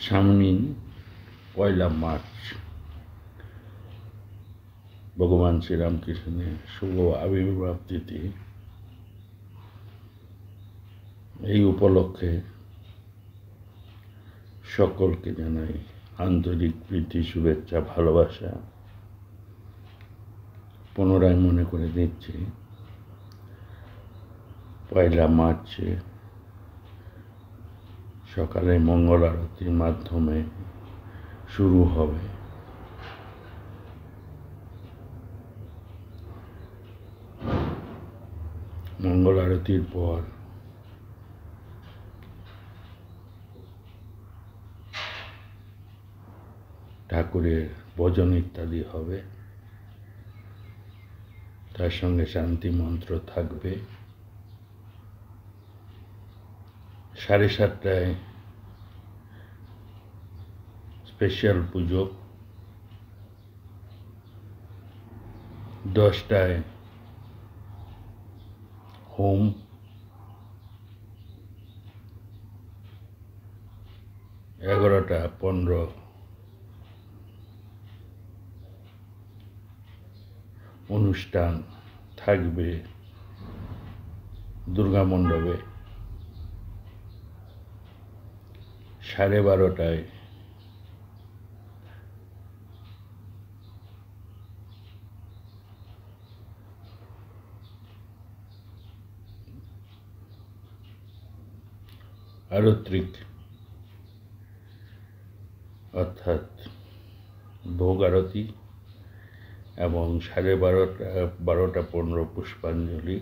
সামনেই ১লা মার্চ ভগবান শ্রীরামকৃষ্ণের শুভ আবির্ভাব তিথি। এই উপলক্ষে সকলকে জানাই আন্তরিক প্রীতি, শুভেচ্ছা, ভালোবাসা। পুনরায় মনে করে দিচ্ছি ১লা মার্চে সকালে মঙ্গল আরতির মাধ্যমে শুরু হবে মঙ্গল আরতির পর ঠাকুরের ভজন ইত্যাদি হবে, তার সঙ্গে শান্তি মন্ত্র থাকবে। ৭:৩০টায় স্পেশাল পুজো, ১০টায় হোম, ১১:১৫ অনুষ্ঠান থাকবে দুর্গা মণ্ডপে। ১২:৩০টায় আরত্রিক অর্থাৎ ভোগ আরতি এবং ১২:১৫ পুষ্পাঞ্জলি,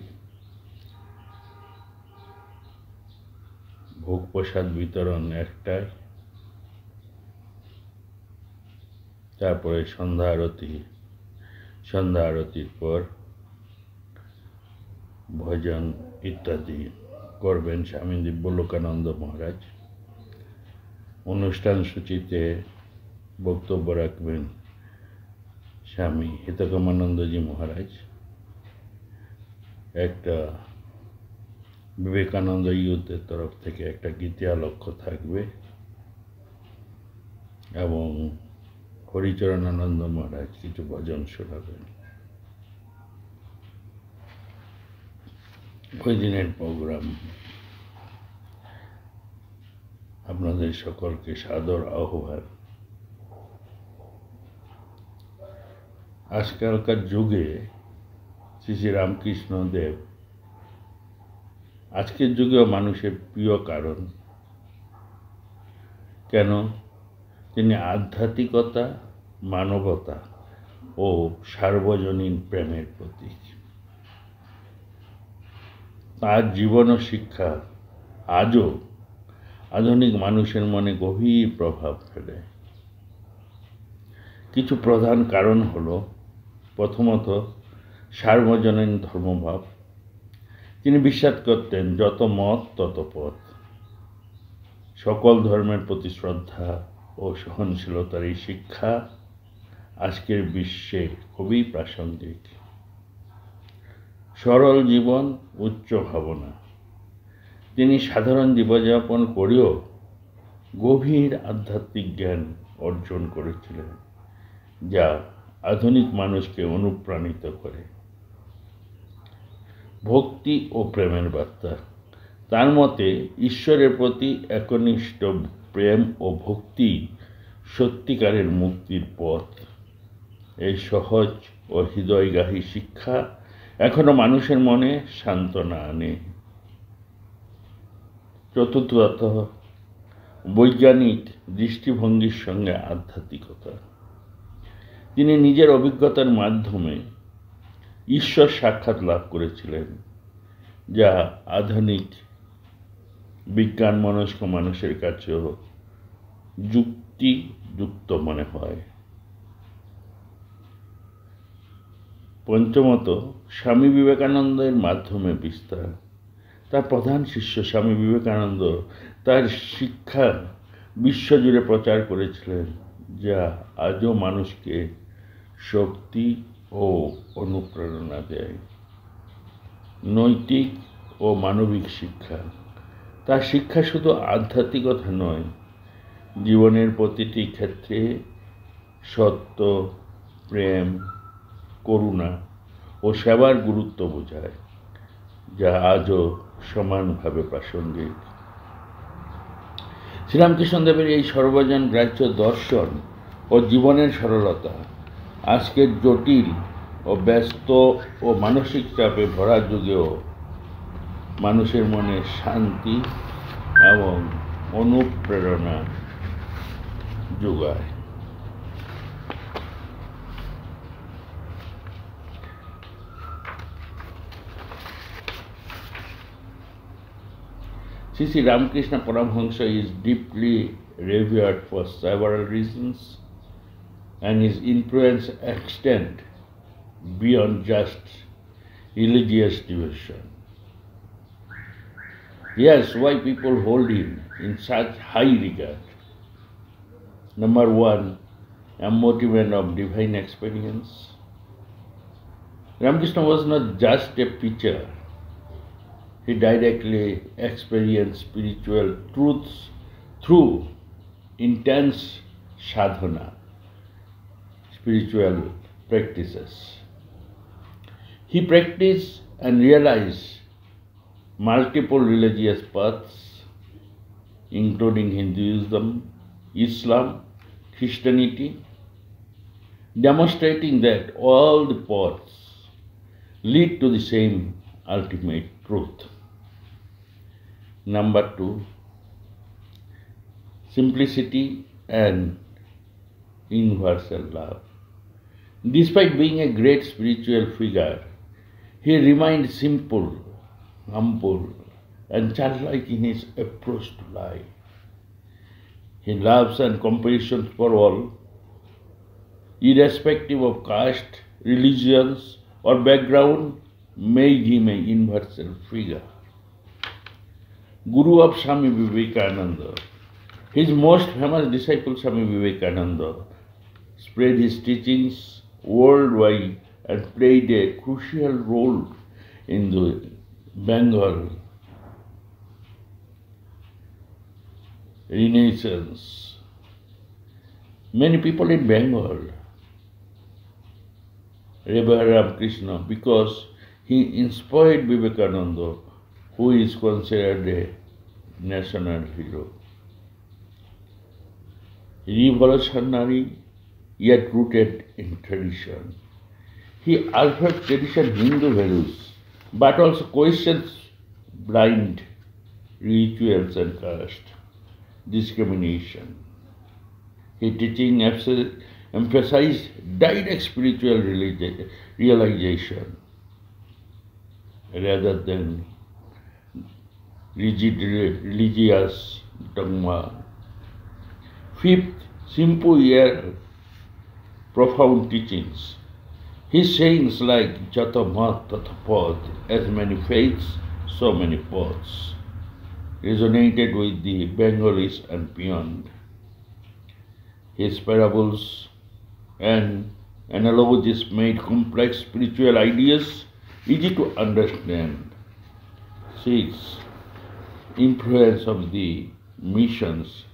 ভোগ প্রসাদ বিতরণ ১টায়, তারপরে সন্ধ্যা আরতির পর ভজন ইত্যাদি করবেন স্বামী দিব্যলোকানন্দ মহারাজ। অনুষ্ঠান সূচিতে বক্তব্য রাখবেন স্বামী হিতকামানন্দজি মহারাজ। একটা বিবেকানন্দ ইউথের তরফ থেকে একটা গীতালক্ষ্য থাকবে এবং হরিচরণানন্দ মহারাজ কিছু ভজন শোনাবেন। ওই দিনের প্রোগ্রাম আপনাদের সকলকে সাদর আহ্বান। আজকালকার যুগে শ্রী শ্রী রামকৃষ্ণ দেব আজকের যুগেও মানুষের প্রিয়। কারণ কেন? তিনি আধ্যাত্মিকতা, মানবতা ও সার্বজনীন প্রেমের প্রতীক। তার জীবন ও শিক্ষা আজও আধুনিক মানুষের মনে গভীর প্রভাব ফেলে। কিছু প্রধান কারণ হলো, প্রথমত সার্বজনীন ধর্মভাব। তিনি বিশ্বাস করতেন যত মত তত পথ। সকল ধর্মের প্রতি শ্রদ্ধা ও সহনশীলতার এই শিক্ষা আজকের বিশ্বে খুবই প্রাসঙ্গিক। সরল জীবন, উচ্চ ভাবনা। তিনি সাধারণ জীবনযাপন করেও গভীর আধ্যাত্মিক জ্ঞান অর্জন করেছিলেন, যা আধুনিক মানুষকে অনুপ্রাণিত করে। ভক্তি ও প্রেমের বার্তা। তার মতে ঈশ্বরের প্রতি একনিষ্ঠ প্রেম ও ভক্তি সত্যিকারের মুক্তির পথ। এই সহজ ও হৃদয়গাহী শিক্ষা এখনো মানুষের মনে সান্ত্বনা আনে। চতুর্থত বৈজ্ঞানিক দৃষ্টিভঙ্গির সঙ্গে আধ্যাত্মিকতা। তিনি নিজের অভিজ্ঞতার মাধ্যমে ঈশ্বর সাক্ষাৎ লাভ করেছিলেন, যা আধুনিক বিজ্ঞান মনস্ক মানুষের কাছেও যুক্তিযুক্ত মনে হয়। পঞ্চমত স্বামী বিবেকানন্দের মাধ্যমে বিস্তার। তার প্রধান শিষ্য স্বামী বিবেকানন্দ তার শিক্ষা বিশ্বজুড়ে প্রচার করেছিলেন, যা আজও মানুষকে শক্তি ও অনুপ্রেরণা দেয়। নৈতিক ও মানবিক শিক্ষা। তার শিক্ষা শুধু আধ্যাত্মিকতা নয়, জীবনের প্রতিটি ক্ষেত্রে সত্য, প্রেম, করুণা ও সেবার গুরুত্ব বোঝায়, যা আজও সমানভাবে প্রাসঙ্গিক। শ্রীরামকৃষ্ণদেবের এই সর্বজন গ্রাহ্য দর্শন ও জীবনের সরলতা আজকের জটিল ও ব্যস্ত ও মানসিক চাপে ভরা যুগেও মানুষের মনে শান্তি এবং অনুপ্রেরণা যোগায়। Sri Ramakrishna Paramahansa is deeply revered for several reasons, and his influence extends beyond just religious devotion. Yes, why people hold him in such high regard. Number one, embodiment of divine experience. Ramakrishna was not just a preacher. He directly experienced spiritual truths through intense sadhana, spiritual practices. He practiced and realized multiple religious paths, including Hinduism, Islam, Christianity, demonstrating that all the paths lead to the same ultimate truth. Number two, simplicity and universal love. Despite being a great spiritual figure, he remained simple, humble, and childlike in his approach to life. His loves and compassion for all, irrespective of caste, religions, or background, made him an universal figure. Guru of Swami Vivekananda, his most famous disciple Swami Vivekananda, spread his teachings worldwide and played a crucial role in the Bengal Renaissance. Many people in Bengal revere Ramakrishna because he inspired Vivekananda, who is considered a national hero. Revolutionary yet rooted in tradition. He altered traditional Hindu values but also questions blind rituals and caste discrimination. His teaching emphasized direct spiritual realization rather than rigid religious dogma. Fifth, simple yet profound teachings. His sayings like Jata Mat Tata Pad, as many faiths, so many paths, resonated with the Bengalis and beyond. His parables and analogies made complex spiritual ideas easy to understand. 6. Influence of the missions.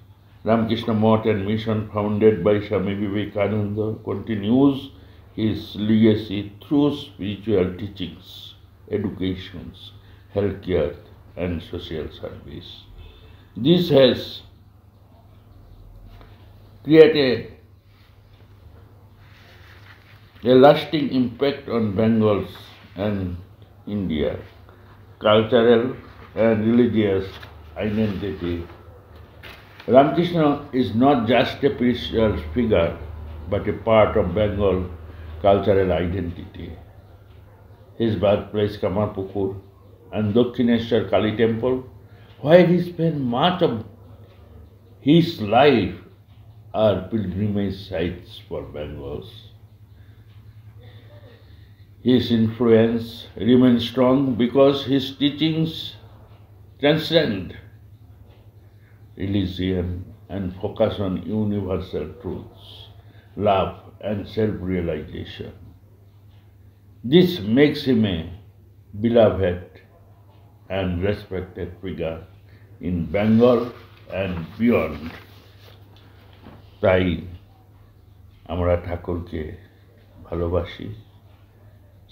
Ramakrishna Math and mission founded by Swami Vivekananda continues his legacy through spiritual teachings, educations, healthcare, and social service. This has created a lasting impact on Bengals and India, cultural and religious identity. Ramakrishna is not just a spiritual figure, but a part of Bengal cultural identity. His birthplace Kamarpukur and Dakshineshwar Kali Temple, where he spent much of his life, are pilgrimage sites for Bengals. His influence remains strong because his teachings transcend religion and focus on universal truths, love, and self-realization. This makes him a beloved and respected figure in Bengal and beyond. তাই আমরা ঠাকুরকে ভালোবাসি।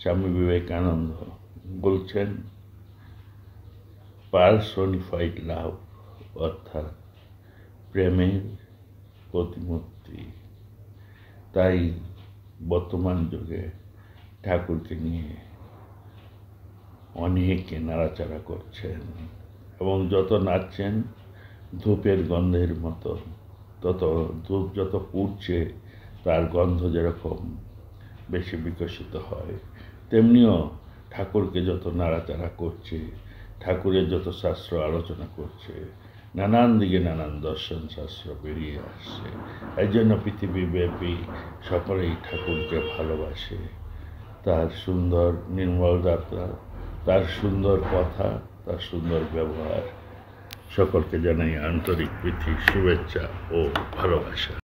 স্বামী বিবেকানন্দ বলছেন পার্সোনিফাইড লাভ, অর্থাৎ প্রেমের প্রতিমূর্তি। তাই বর্তমান যুগে ঠাকুরকে নিয়ে অনেকে নাড়াচাড়া করছেন এবং যত নাচছেন ধূপের গন্ধের মতো, তত ধূপ যত পুড়ছে তার গন্ধ যেরকম বেশি বিকশিত হয়, তেমনিও ঠাকুরকে যত নাড়াচাড়া করছে, ঠাকুরের যত শাস্ত্র আলোচনা করছে, নানান দিকে নানান দর্শন শাস্ত্র বেরিয়ে আসছে। এই জন্য পৃথিবীব্যাপী সকলেই ঠাকুরকে ভালোবাসে। তার সুন্দর নির্মল যাত্রা, তার সুন্দর কথা, তার সুন্দর ব্যবহার, সকলকে জানাই আন্তরিক প্রীতি, শুভেচ্ছা ও ভালোবাসা।